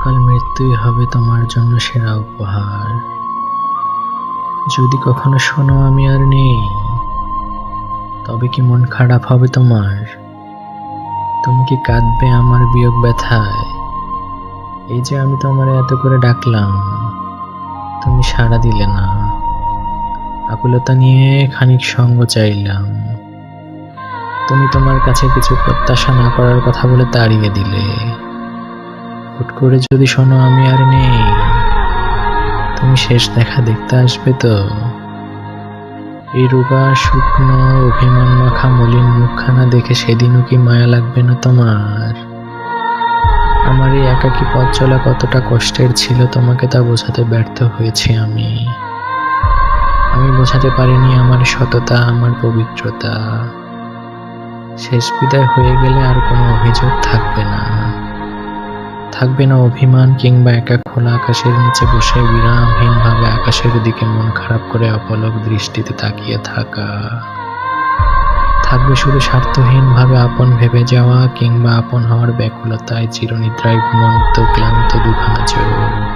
অকাল মৃত্যুই হবে তোমার জন্য সেরা উপহার। যদি কখনো শোনো আমি আর নেই, তবে কি মন খারাপ হবে তোমার? তুমি কি কাঁদবে আমার বিয়োগ ব্যথায়? এই যে আমি তোমারে এত করে ডাকলাম, তুমি সাড়া দিলে না। আকুলতা নিয়ে খানিক সঙ্গ চাইলাম, তুমি তোমার কাছে কিছু প্রত্যাশা না করার কথা বলে তাড়িয়ে দিলে। হুট করে যদি শোনো আমি আর নেই, তুমি শেষ দেখা দেখতে আসবে তো? এই রোগা শুকনো অভিমান মাখা মলিন মুখখানা দেখে সেদিনও কি মায়া লাগবে না তোমার? আমার এই একাকী পথ চলা কতটা কষ্টের ছিল তোমাকে তা বোঝাতে ব্যর্থ হয়েছি আমি বোঝাতে পারিনি আমার সততা, আমার পবিত্রতা। শেষ বিদায় হয়ে গেলে আর কোনো অভিযোগ থাকবে না, থাকবে না অভিমান কিংবা একা খোলা আকাশের নিচে বসে বিরামহীনভাবে আকাশের দিকে মন খারাপ করে অপলক দৃষ্টিতে তাকিয়ে থাকা। থাকবে শুধু স্বার্থহীনভাবে আপন ভেবে যাওয়া কিংবা আপন হওয়ার ব্যাকুলতায় চিরনিদ্রায় ঘুমন্ত ক্লান্ত দুখানা চোখ।